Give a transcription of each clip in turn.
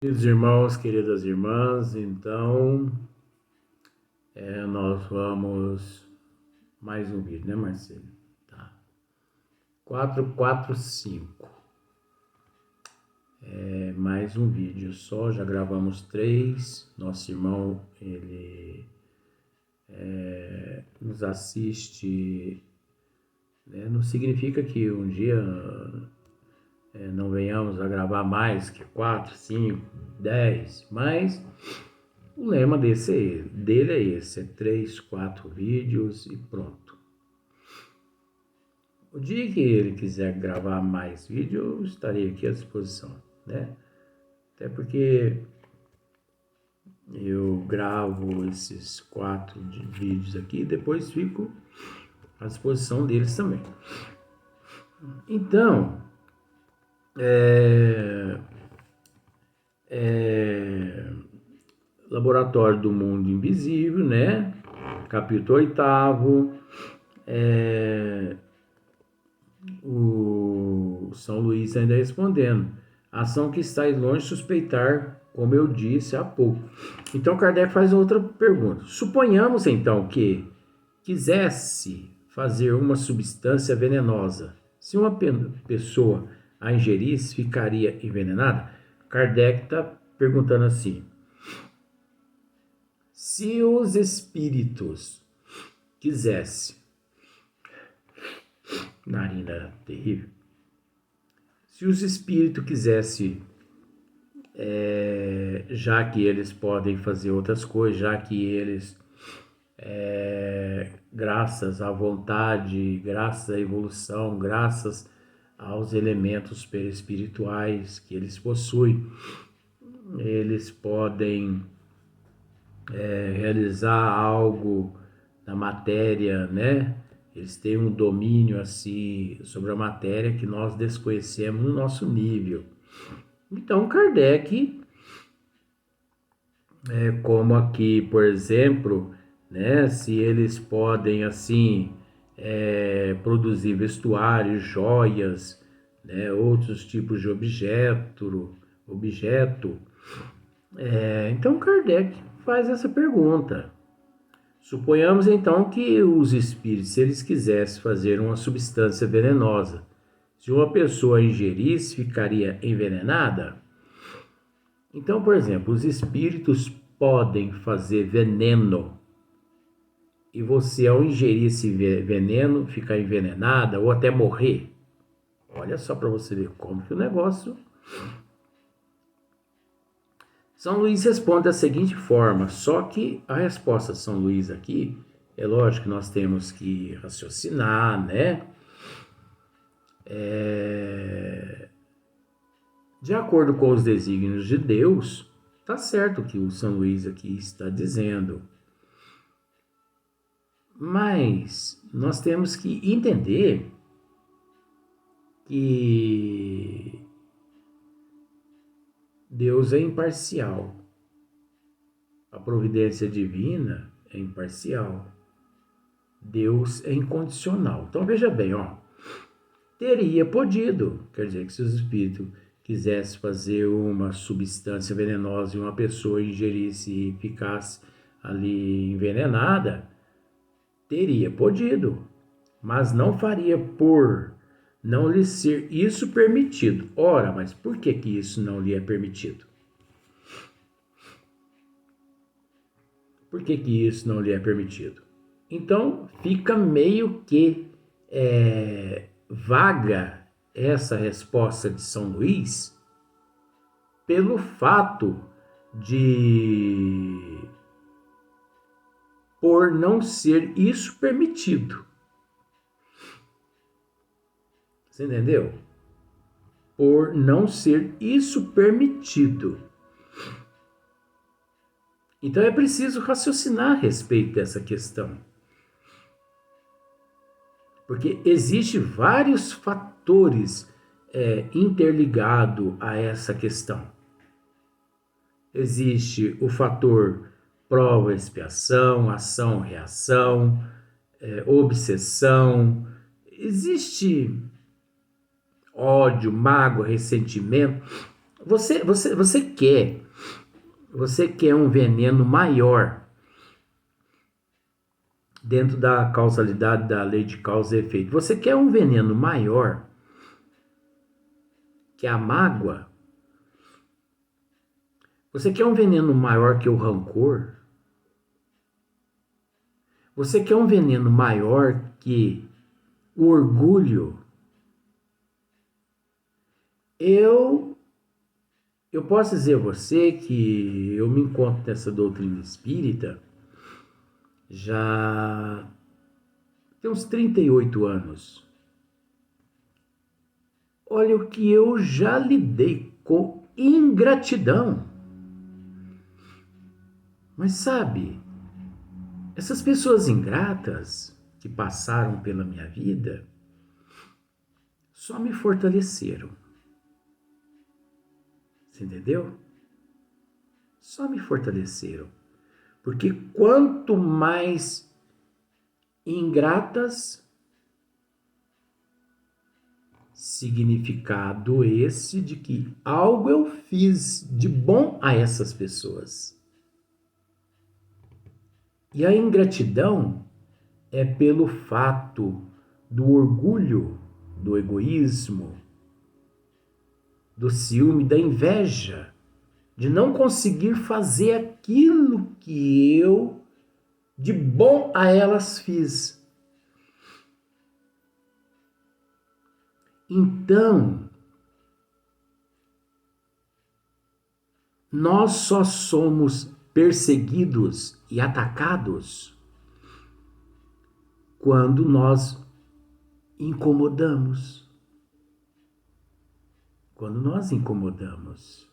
Queridos irmãos, queridas irmãs, então nós vamos mais um vídeo, né, Marcelo? Tá. 445. Mais um vídeo só, já gravamos 3. Nosso irmão, ele nos assiste, né? Não significa que um dia não venhamos a gravar mais que 4, 5, 10, mas o lema dele é esse, é 3, 4 vídeos e pronto. O dia que ele quiser gravar mais vídeos, eu estarei aqui à disposição, né? Até porque eu gravo esses 4 vídeos aqui e depois fico à disposição deles também. Então, Laboratório do Mundo Invisível, né? Capítulo 8º, o São Luís ainda respondendo. Ação que estáis longe de suspeitar, como eu disse há pouco. Então Kardec faz outra pergunta. Suponhamos então que quisesse fazer uma substância venenosa. Se uma pessoa a ingerisse, ficaria envenenada? Kardec está perguntando assim. Se os espíritos quisessem, narina terrível, se os espíritos quisessem, já que eles podem fazer outras coisas, já que eles, graças à vontade, graças à evolução, graças aos elementos perispirituais que eles possuem, eles podem realizar algo na matéria, né? Eles têm um domínio assim sobre a matéria que nós desconhecemos no nosso nível. Então Kardec, como aqui, por exemplo, né? Se eles podem assim produzir vestuários, joias, né? Outros tipos de objeto. Então Kardec faz essa pergunta. Suponhamos então que os espíritos, se eles quisessem fazer uma substância venenosa, se uma pessoa ingerisse, ficaria envenenada? Então, por exemplo, os espíritos podem fazer veneno e você, ao ingerir esse veneno, ficar envenenada ou até morrer. Olha só para você ver como que o negócio... São Luís responde da seguinte forma, só que a resposta de São Luís aqui, é lógico que nós temos que raciocinar, né? De acordo com os desígnios de Deus, tá certo o que o São Luís aqui está dizendo. Mas nós temos que entender que Deus é imparcial. A providência divina é imparcial. Deus é incondicional. Então veja bem, ó. Teria podido, quer dizer que se os espíritos quisessem fazer uma substância venenosa e uma pessoa ingerisse e ficasse ali envenenada, teria podido, mas não faria por não lhe ser isso permitido. Ora, mas por que isso não lhe é permitido? Por que isso não lhe é permitido? Então fica meio que vaga essa resposta de São Luís pelo fato de por não ser isso permitido. Você entendeu? Por não ser isso permitido. Então é preciso raciocinar a respeito dessa questão. Porque existe vários fatores interligados a essa questão. Existe o fator prova, expiação, ação, reação, obsessão. Existe ódio, mágoa, ressentimento. Você quer um veneno maior dentro da causalidade da lei de causa e efeito. Você quer um veneno maior que a mágoa? Você quer um veneno maior que o rancor? Você quer um veneno maior que o orgulho? Eu posso dizer a você que eu me encontro nessa doutrina espírita já tem uns 38 anos. Olha o que eu já lidei com ingratidão. Mas sabe, essas pessoas ingratas que passaram pela minha vida só me fortaleceram. Você entendeu? Só me fortaleceram. Porque quanto mais ingratas, significado esse de que algo eu fiz de bom a essas pessoas. E a ingratidão é pelo fato do orgulho, do egoísmo, do ciúme, da inveja, de não conseguir fazer aquilo que eu de bom a elas fiz. Então, nós só somos perseguidos e atacados quando nós incomodamos. Quando nós incomodamos.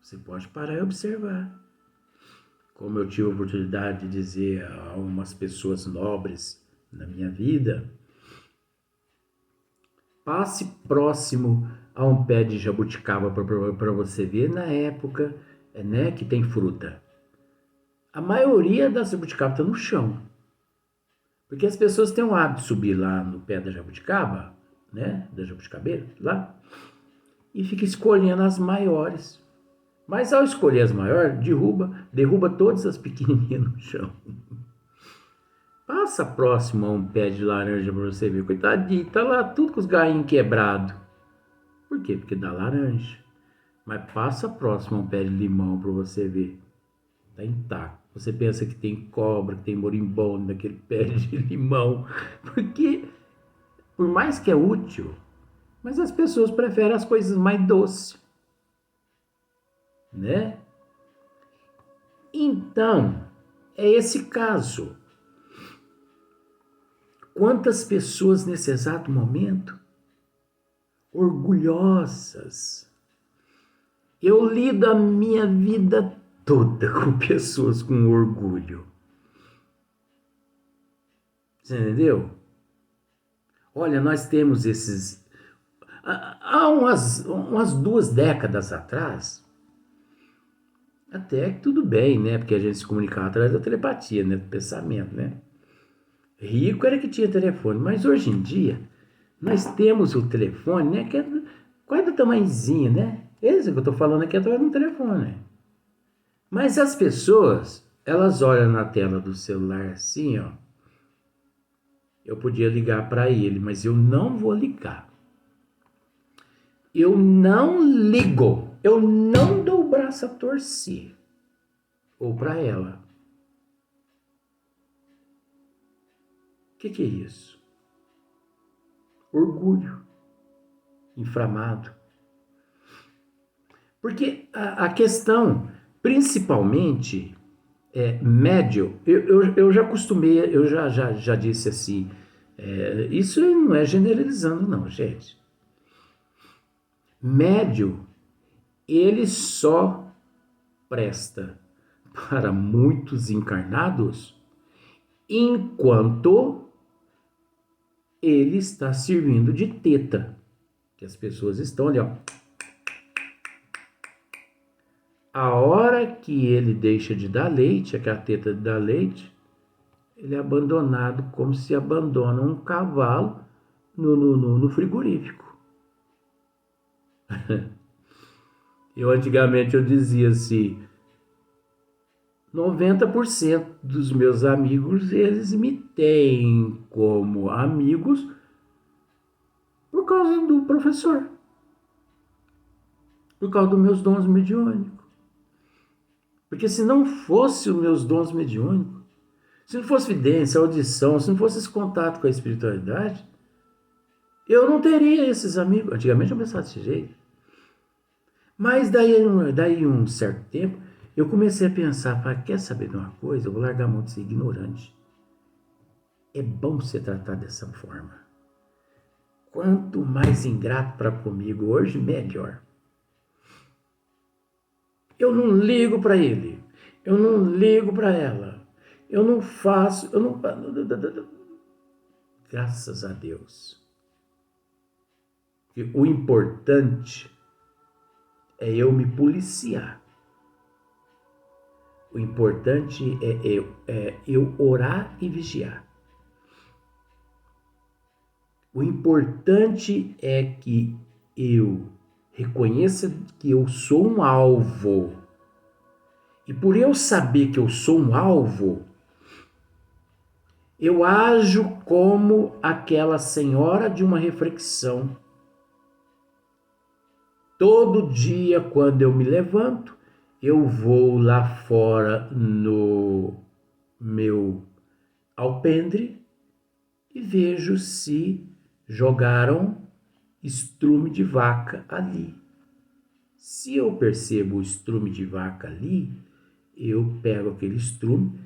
Você pode parar e observar. Como eu tive a oportunidade de dizer a algumas pessoas nobres na minha vida, passe próximo a um pé de jabuticaba para você ver na época, né, que tem fruta. A maioria das jabuticabas está no chão. Porque as pessoas têm o hábito de subir lá no pé da jabuticaba, né, da jabuticabeira, lá, e fica escolhendo as maiores. Mas ao escolher as maiores, derruba todas as pequenininhas no chão. Passa próximo a um pé de laranja para você ver. Coitadinho, tá lá tudo com os gainhos quebrados. Por quê? Porque dá laranja. Mas passa próximo a um pé de limão para você ver. Tá intacto. Você pensa que tem cobra, que tem morimbondo naquele pé de limão. Porque, por mais que é útil, mas as pessoas preferem as coisas mais doces. Né? Então, é esse caso. Quantas pessoas nesse exato momento orgulhosas. Eu lido a minha vida toda com pessoas com orgulho. Você entendeu? Olha, nós temos esses... Há umas 2 décadas atrás, até que tudo bem, né? Porque a gente se comunicava através da telepatia, né? Do pensamento, né? Rico era que tinha telefone, mas hoje em dia nós temos o telefone, né? Que é quase do tamanhozinho, né? Esse que eu tô falando aqui é através do telefone. Mas as pessoas, elas olham na tela do celular assim, ó. Eu podia ligar para ele, mas eu não vou ligar. Eu não ligo. Eu não dou o braço a torcer. Ou para ela. O que é isso? Orgulho. Inflamado. Porque a questão, principalmente, médio, eu já acostumei, eu já disse assim, isso não é generalizando não, gente. Médio, ele só presta para muitos encarnados enquanto ele está servindo de teta. Que as pessoas estão ali, ó. A hora que ele deixa de dar leite, aquela teta de dar leite, ele é abandonado como se abandona um cavalo no frigorífico. Antigamente eu dizia assim, 90% dos meus amigos, eles me têm como amigos por causa do professor, por causa dos meus dons mediúnicos. Porque se não fosse os meus dons mediúnicos, se não fosse vidência, audição, se não fosse esse contato com a espiritualidade, eu não teria esses amigos. Antigamente eu pensava desse jeito. Mas daí um certo tempo, eu comecei a pensar, quer saber de uma coisa? Eu vou largar a mão de ser ignorante. É bom ser tratado dessa forma. Quanto mais ingrato para comigo hoje, melhor. Eu não ligo para ele. Eu não ligo para ela. Eu não faço. Eu não. Graças a Deus. Porque o importante é eu me policiar. O importante é eu orar e vigiar. O importante é que eu reconheça que eu sou um alvo. E por eu saber que eu sou um alvo, eu ajo como aquela senhora de uma reflexão. Todo dia, quando eu me levanto, eu vou lá fora no meu alpendre e vejo se jogaram estrume de vaca ali. Se eu percebo o estrume de vaca ali, eu pego aquele estrume,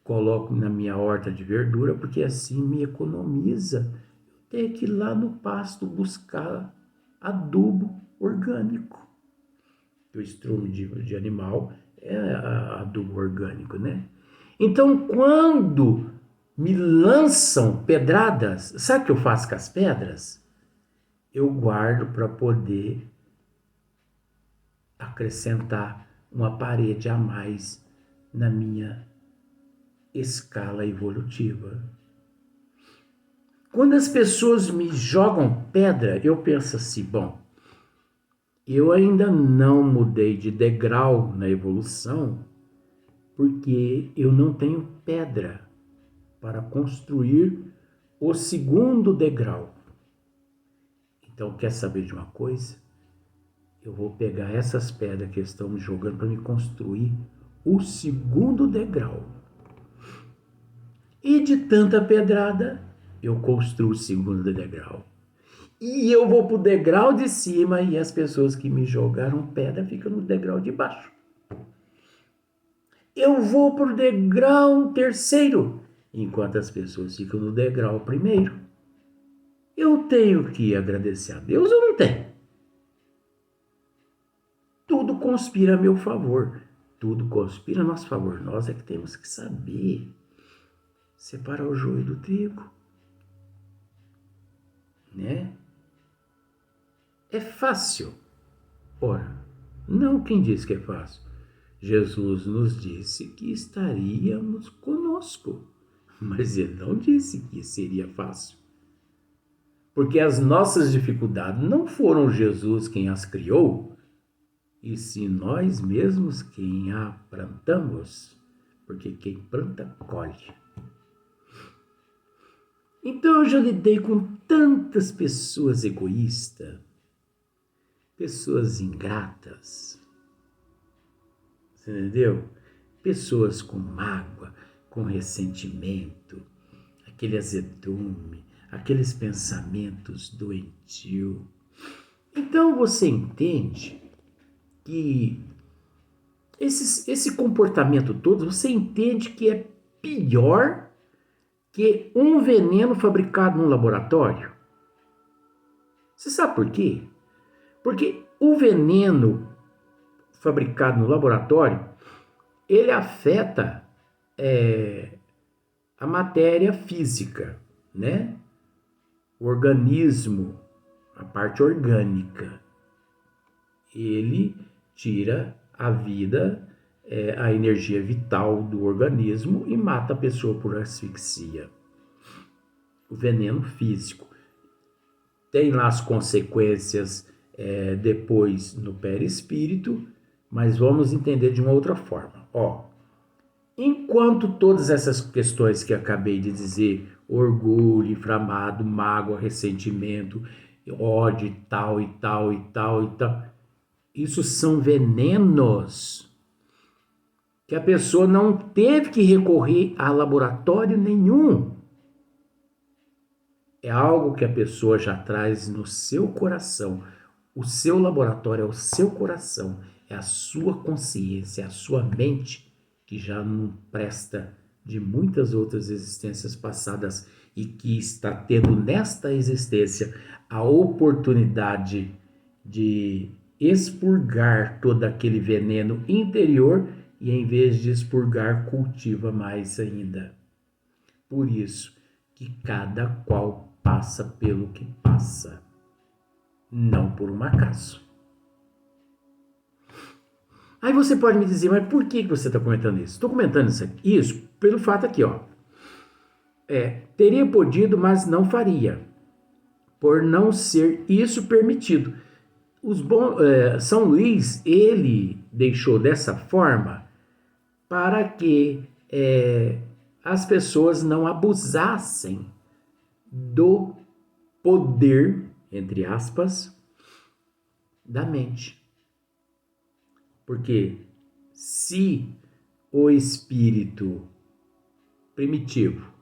coloco na minha horta de verdura, porque assim me economiza eu ter que ir lá no pasto buscar adubo orgânico. O estrume de animal é adubo orgânico, né? Então, quando me lançam pedradas, sabe o que eu faço com as pedras? Eu guardo para poder acrescentar uma parede a mais na minha escala evolutiva. Quando as pessoas me jogam pedra, eu penso assim, bom, eu ainda não mudei de degrau na evolução, porque eu não tenho pedra para construir o segundo degrau. Então, quer saber de uma coisa? Eu vou pegar essas pedras que estão me jogando para me construir o segundo degrau. E de tanta pedrada, eu construo o segundo degrau. E eu vou para o degrau de cima e as pessoas que me jogaram pedra ficam no degrau de baixo. Eu vou para o degrau terceiro, enquanto as pessoas ficam no degrau primeiro. Eu tenho que agradecer a Deus ou não tenho? Tudo conspira a meu favor. Tudo conspira a nosso favor. Nós é que temos que saber separar o joio do trigo. Né? É fácil. Ora, não quem diz que é fácil. Jesus nos disse que estaríamos conosco, mas ele não disse que seria fácil. Porque as nossas dificuldades não foram Jesus quem as criou, e sim nós mesmos quem a plantamos, porque quem planta, colhe. Então eu já lidei com tantas pessoas egoístas, pessoas ingratas, você entendeu? Pessoas com mágoa, com ressentimento, aquele azedume, aqueles pensamentos doentios. Então você entende que esse comportamento todo, você entende que é pior que um veneno fabricado num laboratório. Você sabe por quê? Porque o veneno fabricado no laboratório, ele afeta a matéria física, né? O organismo, a parte orgânica. Ele tira a vida, a energia vital do organismo e mata a pessoa por asfixia. O veneno físico. Tem lá as consequências depois no perispírito, mas vamos entender de uma outra forma. Enquanto todas essas questões que acabei de dizer, orgulho, inflamado, mágoa, ressentimento, ódio e tal, e tal, e tal, e tal, isso são venenos que a pessoa não teve que recorrer a laboratório nenhum. É algo que a pessoa já traz no seu coração. O seu laboratório é o seu coração, é a sua consciência, é a sua mente, que já não presta de muitas outras existências passadas e que está tendo nesta existência a oportunidade de expurgar todo aquele veneno interior e, em vez de expurgar, cultiva mais ainda. Por isso que cada qual passa pelo que passa, não por um acaso. Aí você pode me dizer, mas por que você está comentando isso? Estou comentando isso pelo fato aqui, teria podido, mas não faria, por não ser isso permitido. São Luís, ele deixou dessa forma para que as pessoas não abusassem do poder, entre aspas, da mente. Porque se o espírito primitivo,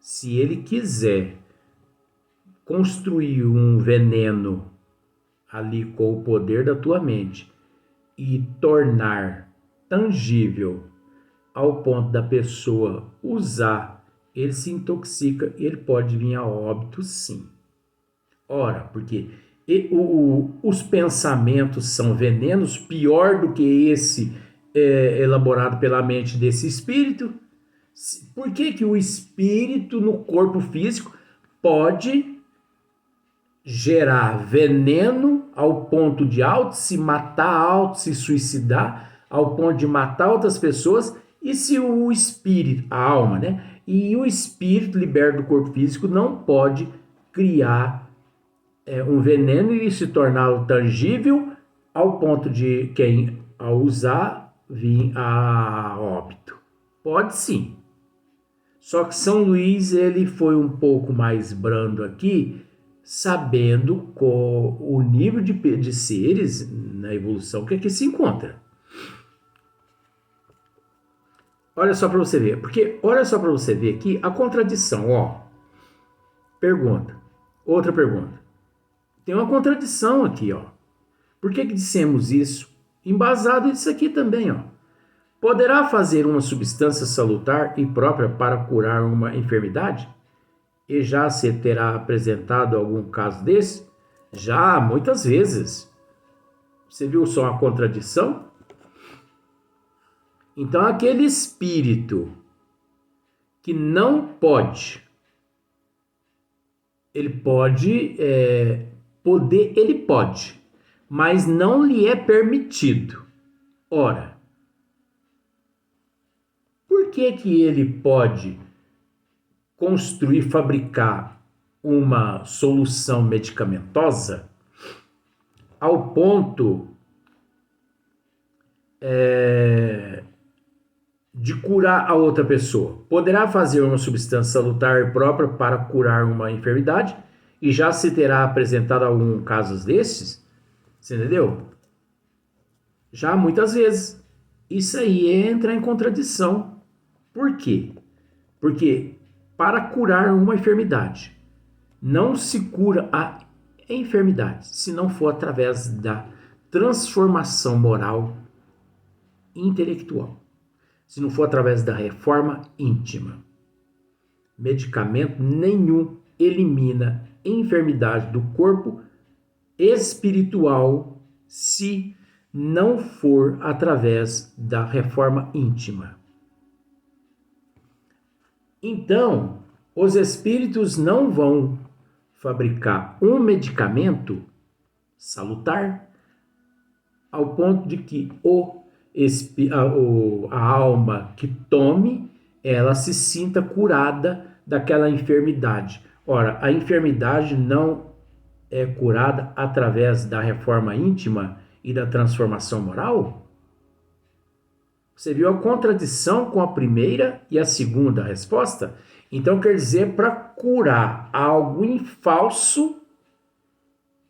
se ele quiser construir um veneno ali com o poder da tua mente e tornar tangível ao ponto da pessoa usar, ele se intoxica e ele pode vir a óbito, sim. Ora, porque os pensamentos são venenos, pior do que esse elaborado pela mente desse espírito. Por que o espírito no corpo físico pode gerar veneno ao ponto de se matar, se suicidar, ao ponto de matar outras pessoas? E se o espírito, a alma, né? E o espírito liberto do corpo físico não pode criar um veneno e se torná-lo tangível ao ponto de quem, ao usar, vir a óbito? Pode sim. Só que São Luís, ele foi um pouco mais brando aqui, sabendo o nível de seres na evolução que aqui se encontra. Olha só para você ver, olha só para você ver aqui a contradição, Pergunta, outra pergunta. Tem uma contradição aqui, Por que dissemos isso? Embasado nisso aqui também, Poderá fazer uma substância salutar e própria para curar uma enfermidade? E já se terá apresentado algum caso desse? Já, muitas vezes. Você viu só a contradição? Então, aquele espírito que não pode, ele pode, ele pode, mas não lhe é permitido. Ora, por que ele pode construir, fabricar uma solução medicamentosa ao ponto de curar a outra pessoa? Poderá fazer uma substância salutar própria para curar uma enfermidade e já se terá apresentado algum casos desses? Você entendeu? Já muitas vezes. Isso aí entra em contradição. Por quê? Porque para curar uma enfermidade, não se cura a enfermidade se não for através da transformação moral e intelectual, se não for através da reforma íntima. Medicamento nenhum elimina enfermidade do corpo espiritual se não for através da reforma íntima. Então, os espíritos não vão fabricar um medicamento salutar ao ponto de que a alma que tome, ela se sinta curada daquela enfermidade. Ora, a enfermidade não é curada através da reforma íntima e da transformação moral? Você viu a contradição com a primeira e a segunda resposta? Então quer dizer, para curar algo falso,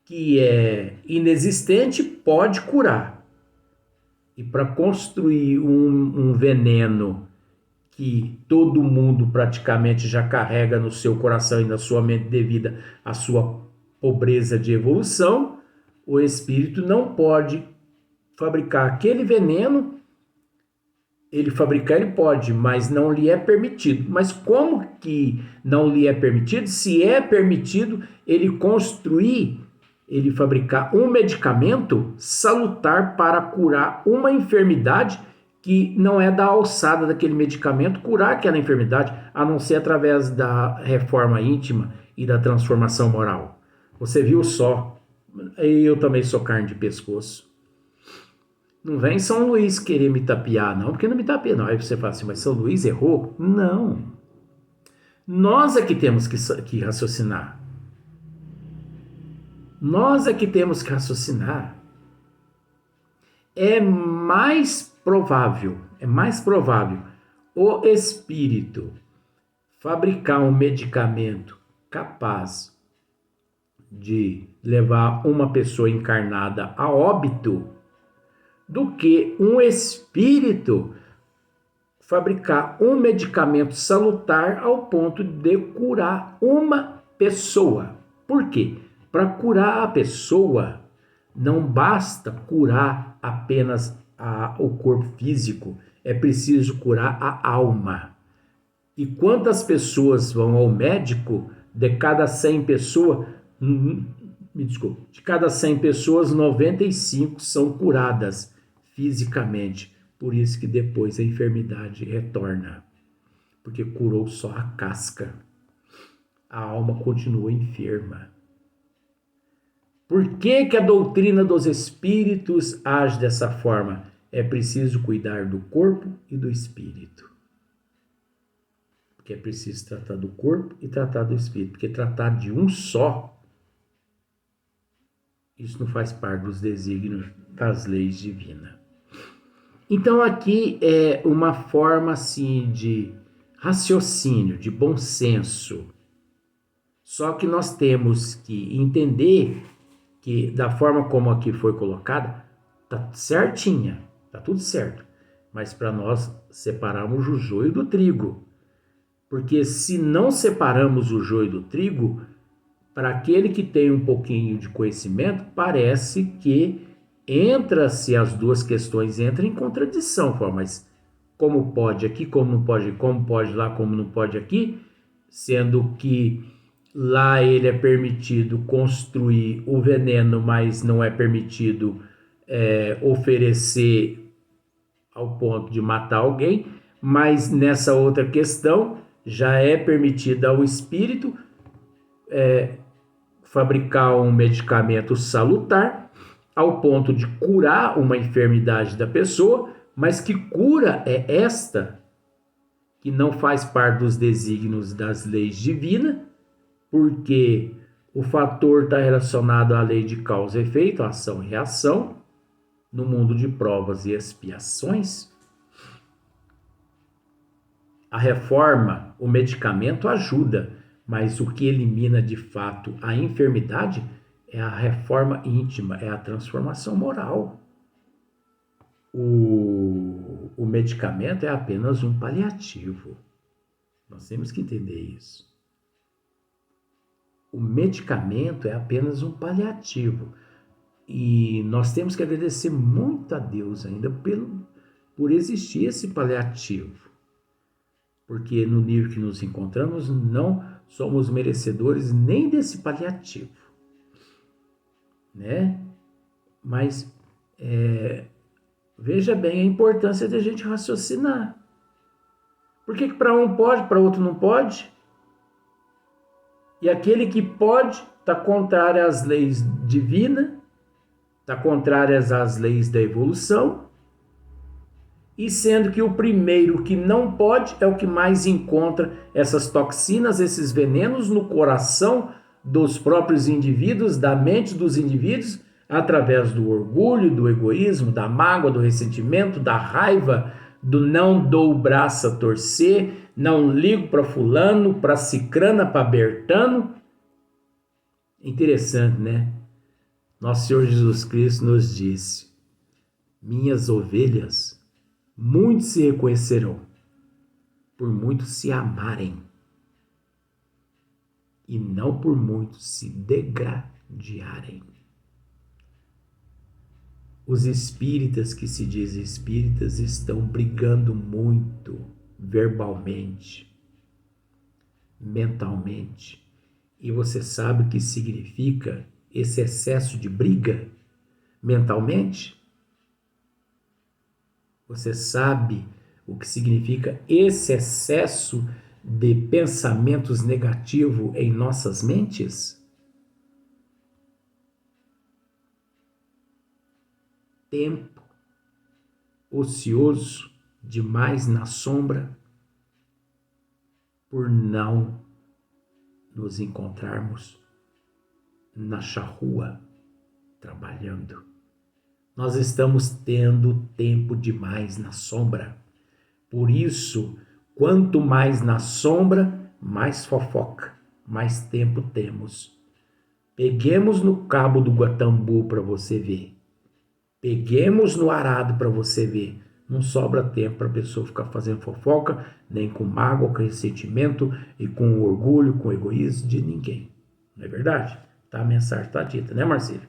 que é inexistente, pode curar. E para construir um veneno que todo mundo praticamente já carrega no seu coração e na sua mente devido à sua pobreza de evolução, o espírito não pode fabricar aquele veneno. Ele fabricar, ele pode, mas não lhe é permitido. Mas como que não lhe é permitido? Se é permitido ele construir, ele fabricar um medicamento salutar para curar uma enfermidade que não é da alçada daquele medicamento curar aquela enfermidade, a não ser através da reforma íntima e da transformação moral. Você viu só? Eu também sou carne de pescoço. Não vem São Luís querer me tapear, não, porque não me tapeia, não. Aí você fala assim, mas São Luís errou? Não. Nós é que temos que raciocinar. Nós é que temos que raciocinar. É mais provável o espírito fabricar um medicamento capaz de levar uma pessoa encarnada a óbito do que um espírito fabricar um medicamento salutar ao ponto de curar uma pessoa. Por quê? Para curar a pessoa, não basta curar apenas o corpo físico, é preciso curar a alma. E quantas pessoas vão ao médico? De cada 100 pessoas, de cada 100 pessoas, 95 são curadas fisicamente. Por isso que depois a enfermidade retorna, porque curou só a casca. A alma continua enferma. Por que que a doutrina dos espíritos age dessa forma? É preciso cuidar do corpo e do espírito. Porque é preciso tratar do corpo e tratar do espírito. Porque tratar de um só, isso não faz parte dos desígnios das leis divinas. Então aqui é uma forma assim de raciocínio, de bom senso. Só que nós temos que entender que da forma como aqui foi colocada, tá certinha, tá tudo certo. Mas para nós separarmos o joio do trigo. Porque se não separamos o joio do trigo, para aquele que tem um pouquinho de conhecimento, parece que entra-se as duas questões, entram em contradição. Mas como pode aqui, como não pode, como pode lá, como não pode aqui, sendo que lá ele é permitido construir o veneno, mas não é permitido oferecer ao ponto de matar alguém, mas nessa outra questão já é permitido ao espírito fabricar um medicamento salutar ao ponto de curar uma enfermidade da pessoa, mas que cura é esta, que não faz parte dos desígnios das leis divinas, porque o fator está relacionado à lei de causa e efeito, ação e reação, no mundo de provas e expiações. A reforma, o medicamento ajuda, mas o que elimina de fato a enfermidade é a reforma íntima, é a transformação moral. O medicamento é apenas um paliativo. Nós temos que entender isso. O medicamento é apenas um paliativo. E nós temos que agradecer muito a Deus ainda por existir esse paliativo. Porque no nível que nos encontramos, não somos merecedores nem desse paliativo. Né? Mas veja bem a importância de a gente raciocinar. Por que para um pode, para outro não pode? E aquele que pode está contrário às leis divinas, está contrário às leis da evolução, e sendo que o primeiro que não pode é o que mais encontra essas toxinas, esses venenos no coração dos próprios indivíduos, da mente dos indivíduos, através do orgulho, do egoísmo, da mágoa, do ressentimento, da raiva, do não dou o braço a torcer, não ligo para fulano, para cicrana, para bertano. Interessante, né? Nosso Senhor Jesus Cristo nos disse: minhas ovelhas, muitos se reconhecerão, por muitos se amarem, e não por muitos se degradarem. Os espíritas que se dizem espíritas estão brigando muito verbalmente, mentalmente. E você sabe o que significa esse excesso de briga mentalmente? Você sabe o que significa esse excesso de pensamentos negativos em nossas mentes? Tempo ocioso demais na sombra por não nos encontrarmos na charrua trabalhando. Nós estamos tendo tempo demais na sombra. Por isso, quanto mais na sombra, mais fofoca, mais tempo temos. Peguemos no cabo do Guatambu para você ver. Peguemos no arado para você ver. Não sobra tempo para a pessoa ficar fazendo fofoca, nem com mágoa, com ressentimento e com orgulho, com egoísmo de ninguém. Não é verdade? Tá, a mensagem está dita, né, Marcelo?